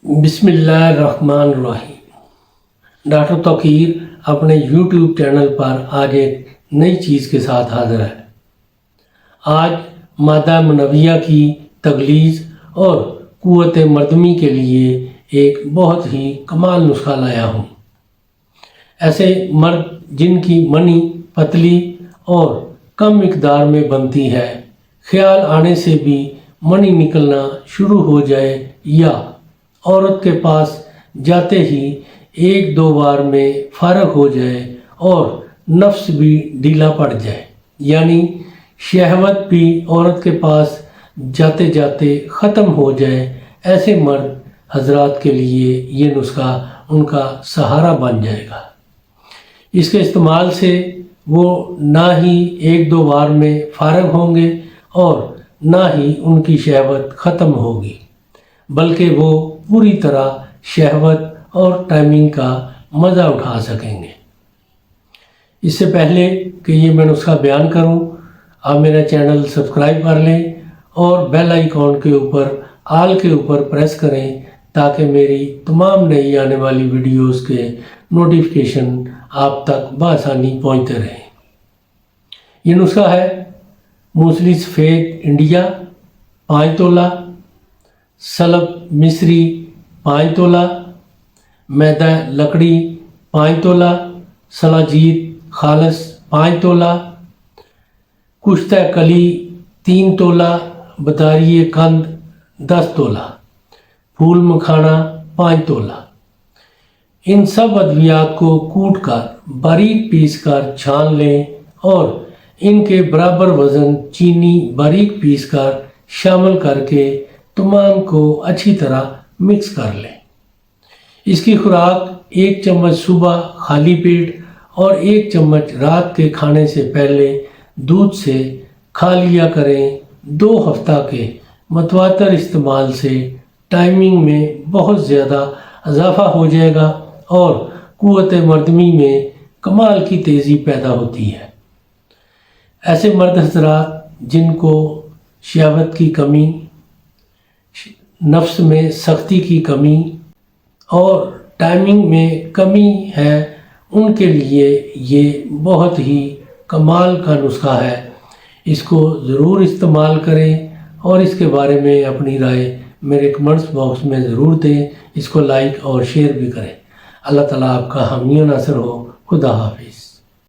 बिस्मिल्लाहिर्रहमानिर्रहीम। डॉक्टर तौकीर अपने YouTube channel पर आज एक नई चीज़ के साथ हाज़िर है। आज मादा मनविया की तगलीज़ और क़ुव्वत मर्दमी के लिए एक बहुत ही कमाल नुस्खा लाया हूँ। ऐसे मर्द जिनकी मनी पतली और कम मिकदार में बनती है, ख्याल आने से भी मनी निकलना शुरू हो जाए या औरत के पास जाते ही एक दो बार में फारग हो जाए और नफ्स भी ढीला पड़ जाए, यानी शहवत भी औरत के पास जाते जाते ख़त्म हो जाए, ऐसे मर्द हजरात के लिए ये नुस्खा उनका सहारा बन जाएगा। इसके इस्तेमाल से वो ना ही एक दो बार में फारग होंगे और ना ही उनकी शहवत ख़त्म होगी, बल्कि वो पूरी तरह शहवत और टाइमिंग का मज़ा उठा सकेंगे। इससे पहले कि ये मैं नुस्खा बयान करूं, आप मेरा चैनल सब्सक्राइब कर लें और बेल आइकॉन के ऊपर आल के ऊपर प्रेस करें ताकि मेरी तमाम नई आने वाली वीडियोस के नोटिफिकेशन आप तक बआसानी पहुंचते रहें। ये नुस्खा है मूसली सफ़ेद इंडिया 5 तोला, सलब मिस्री 5 तोला, मैदा लकड़ी 5 तोला, सलाजीत खालस 5 तोला, कुश्ता कली 3 तोला, बदारिये कंद 10 तोला, फूल मखाना 5 तोला। इन सब अद्वियात को कूट कर बारीक पीस कर छान लें और इनके बराबर वज़न चीनी बारीक पीस कर शामिल करके तमाम को अच्छी तरह मिक्स कर लें। इसकी खुराक 1 चम्मच सुबह खाली पेट और 1 चम्मच रात के खाने से पहले दूध से खा लिया करें। 2 हफ्ता के मतवातर इस्तेमाल से टाइमिंग में बहुत ज़्यादा इजाफा हो जाएगा और क़ुव्वत मर्दमी में कमाल की तेज़ी पैदा होती है। ऐसे मर्द हज़रात जिनको शहवत की कमी, नफ्स में सख्ती की कमी और टाइमिंग में कमी है, उनके लिए ये बहुत ही कमाल का नुस्खा है। इसको ज़रूर इस्तेमाल करें और इसके बारे में अपनी राय मेरे कमेंट्स बॉक्स में ज़रूर दें। इसको लाइक और शेयर भी करें। अल्लाह ताला आपका हामी नासर हो। खुदा हाफिज़।